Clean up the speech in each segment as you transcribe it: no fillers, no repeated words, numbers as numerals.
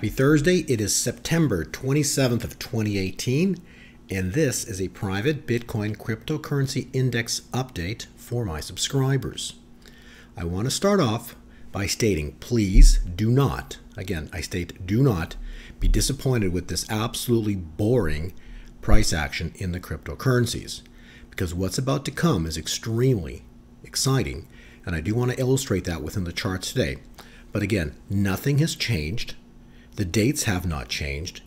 Happy Thursday. It is September 27th of 2018, and this is a private Bitcoin cryptocurrency index update for my subscribers. I want to start off by stating, please do not, again, I state do not be disappointed with this absolutely boring price action in the cryptocurrencies, because what's about to come is extremely exciting, and I do want to illustrate that within the charts today. But again, nothing has changed. The dates have not changed.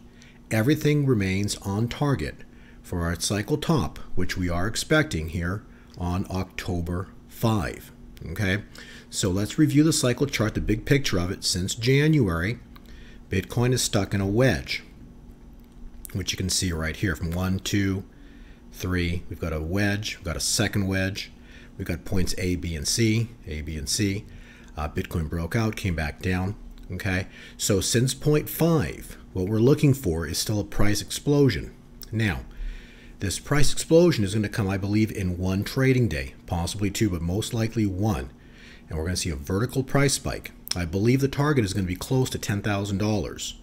Everything remains on target for our cycle top, which we are expecting here on October 5. Okay, so let's review the cycle chart, the big picture of it. Since January, Bitcoin is stuck in a wedge, which you can see right here from 1, 2, 3. We've got a wedge, we've got a second wedge. We've got points A, B, and C, A, B, and C. Bitcoin broke out, came back down. Okay, so since point 5, what we're looking for is still a price explosion. Now, this price explosion is going to come, I believe, in one trading day, possibly two, but most likely one. And we're going to see a vertical price spike. I believe the target is going to be close to $10,000.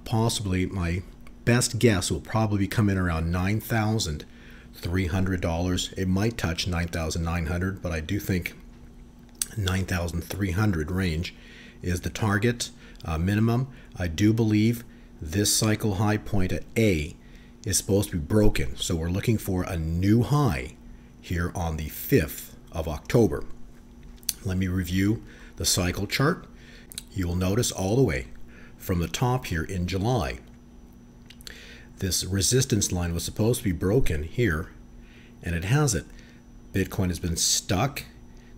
Possibly, my best guess will probably come in around $9,300. It might touch $9,900, but I do think $9,300 range is the target minimum. I do believe this cycle high point at A is supposed to be broken. So we're looking for a new high here on the 5th of October. Let me review the cycle chart. You will notice all the way from the top here in July, this resistance line was supposed to be broken here, and it hasn't. Bitcoin has been stuck.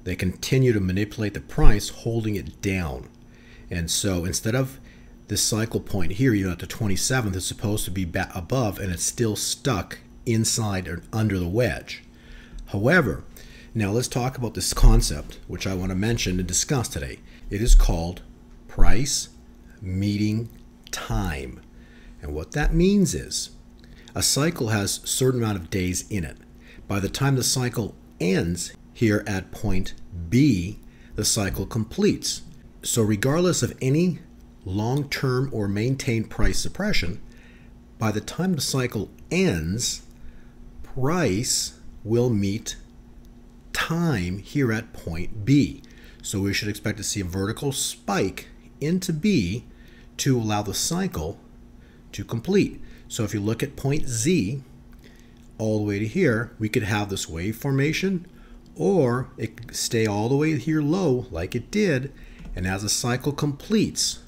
They continue to manipulate the price, holding it down. And so instead of this cycle point here, you know, at the 27th, it's supposed to be back above, and it's still stuck inside or under the wedge. However, now let's talk about this concept, which I want to mention and discuss today. It is called price meeting time. And what that means is a cycle has a certain amount of days in it. By the time the cycle ends here at point B, the cycle completes. So regardless of any long-term or maintained price suppression, by the time the cycle ends, price will meet time here at point B. So we should expect to see a vertical spike into B to allow the cycle to complete. So if you look at point Z all the way to here, we could have this wave formation, or it could stay all the way here low like it did, and as the cycle completes,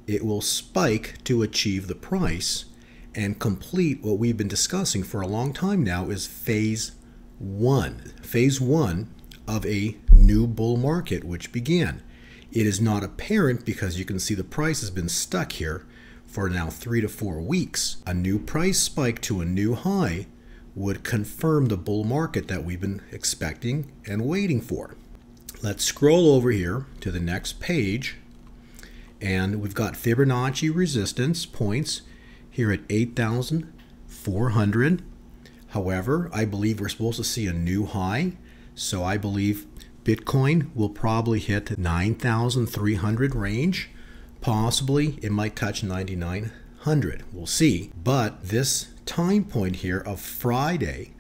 it will spike to achieve the price and complete what we've been discussing for a long time now is phase one. Phase one of a new bull market which began. It is not apparent because you can see the price has been stuck here for now 3 to 4 weeks. A new price spike to a new high would confirm the bull market that we've been expecting and waiting for. Let's scroll over here to the next page, and we've got Fibonacci resistance points here at 8,400. However, I believe we're supposed to see a new high, so I believe Bitcoin will probably hit 9,300 range. Possibly it might touch 9,900. We'll see. But this time point here of Friday,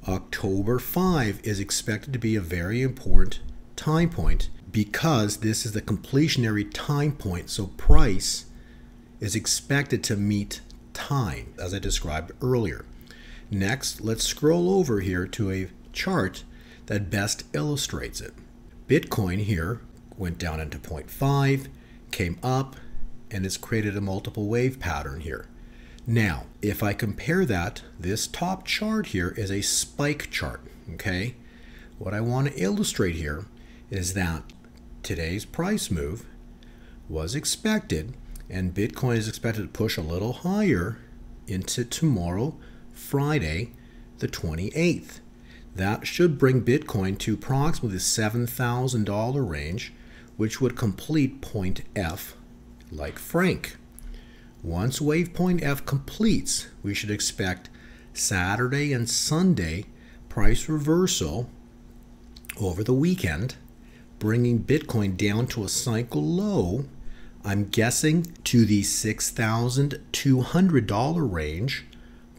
October 5, is expected to be a very important time point because this is the completionary time point. So price is expected to meet time, as I described earlier. Next, let's scroll over here to a chart that best illustrates it. Bitcoin here went down into 0.5, came up, and it's created a multiple wave pattern here. Now, if I compare that, this top chart here is a spike chart, okay? What I want to illustrate here is that today's price move was expected, and Bitcoin is expected to push a little higher into tomorrow, Friday, the 28th. That should bring Bitcoin to approximately the $7,000 range, which would complete point F like Frank. Once waypoint F completes, we should expect Saturday and Sunday price reversal over the weekend, bringing Bitcoin down to a cycle low I'm guessing to the $6,200 range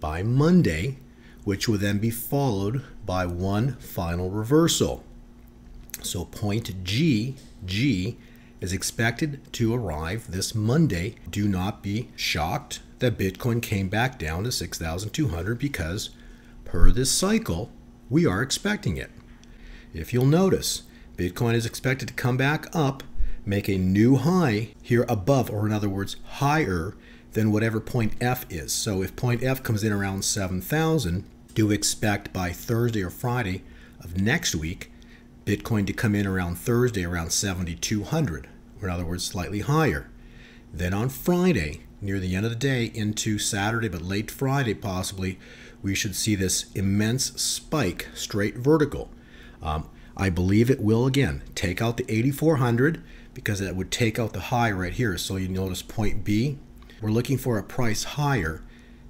by Monday, which will then be followed by one final reversal. So point G is expected to arrive this Monday. Do not be shocked that Bitcoin came back down to 6,200 because per this cycle, we are expecting it. If you'll notice, Bitcoin is expected to come back up, make a new high here above, or in other words, higher than whatever point F is. So if point F comes in around 7,000, do expect by Thursday or Friday of next week, Bitcoin to come in around Thursday around 7,200, or in other words, slightly higher. Then on Friday, near the end of the day into Saturday, but late Friday possibly, we should see this immense spike straight vertical. I believe it will again take out the 8,400 because it would take out the high right here. So you notice point B, we're looking for a price higher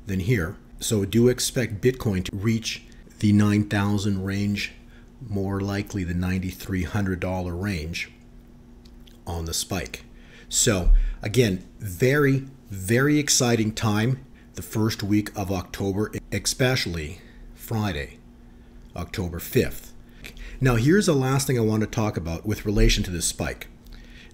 than here. So do expect Bitcoin to reach the 9,000 range, more likely the $9,300 range on the spike. So again, very, very exciting time the first week of October, especially Friday, October 5th. Now here's the last thing I want to talk about with relation to this spike.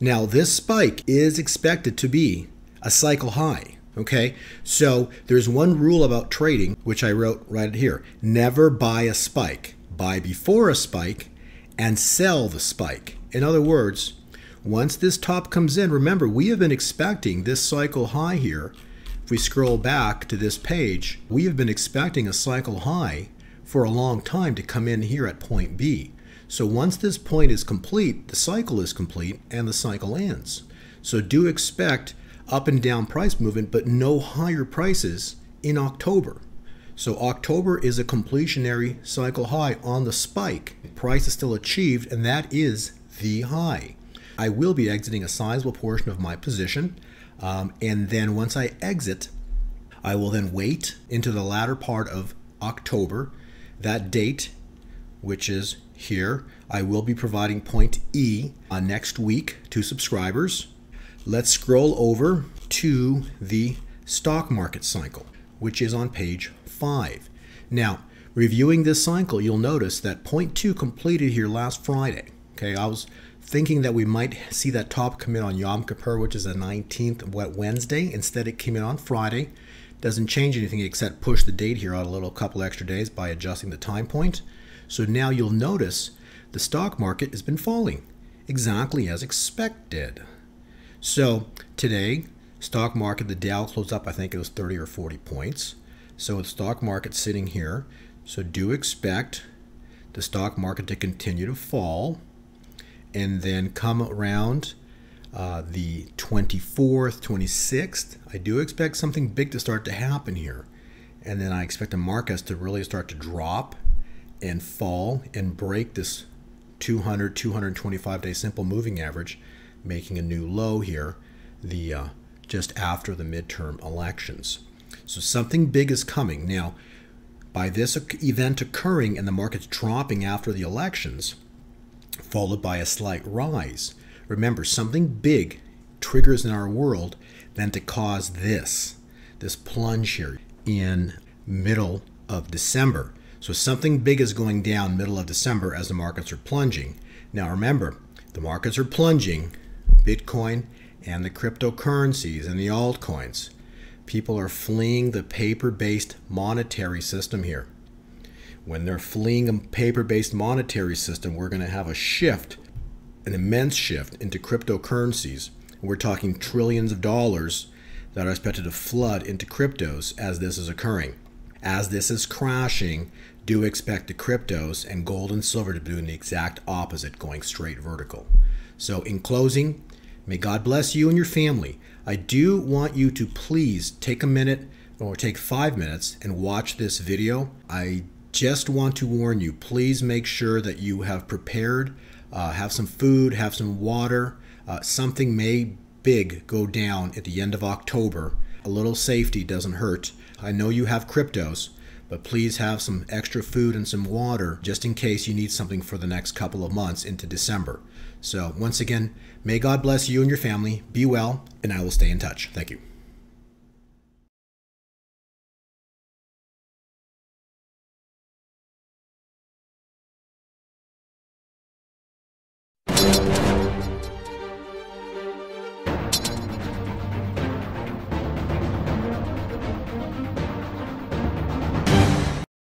Now this spike is expected to be a cycle high. Okay, so there's one rule about trading, which I wrote right here. Never buy a spike. Buy before a spike and sell the spike. In other words, once this top comes in, remember, we have been expecting this cycle high here. If we scroll back to this page, we have been expecting a cycle high for a long time to come in here at point B. So once this point is complete, the cycle is complete and the cycle ends. So do expect up and down price movement, but no higher prices in October. So October is a completionary cycle high on the spike. Price is still achieved, and that is the high. I will be exiting a sizable portion of my position, and then once I exit, I will then wait into the latter part of October. That date, which is here, I will be providing point E next week to subscribers. Let's scroll over to the stock market cycle, which is on page 5. Now, reviewing this cycle, you'll notice that point 2 completed here last Friday. Okay, I was thinking that we might see that top come in on Yom Kippur, which is the 19th, Wednesday. Instead, it came in on Friday. Doesn't change anything except push the date here out a couple extra days by adjusting the time point. So now you'll notice the stock market has been falling exactly as expected. So today, stock market, the Dow closed up, I think it was 30 or 40 points. So the stock market sitting here. So do expect the stock market to continue to fall and then come around the 24th, 26th. I do expect something big to start to happen here. And then I expect the markets to really start to drop and fall and break this 200, 225-day simple moving average, making a new low here just after the midterm elections. So something big is coming. Now, by this event occurring and the markets dropping after the elections, followed by a slight rise, remember, something big triggers in our world then to cause this plunge here in middle of December. So something big is going down middle of December as the markets are plunging. Now remember, the markets are plunging, Bitcoin and the cryptocurrencies and the altcoins. People are fleeing the paper-based monetary system here. When they're fleeing a paper-based monetary system, we're going to have a shift, an immense shift into cryptocurrencies. We're talking trillions of dollars that are expected to flood into cryptos as this is occurring. As this is crashing, do expect the cryptos and gold and silver to be doing the exact opposite, going straight vertical. So in closing, may God bless you and your family. I do want you to please take a minute or take 5 minutes and watch this video. I just want to warn you, please make sure that you have prepared, have some food, have some water. Something may big go down at the end of October. A little safety doesn't hurt. I know you have cryptos, but please have some extra food and some water just in case you need something for the next couple of months into December. So once again, may God bless you and your family. Be well, and I will stay in touch. Thank you.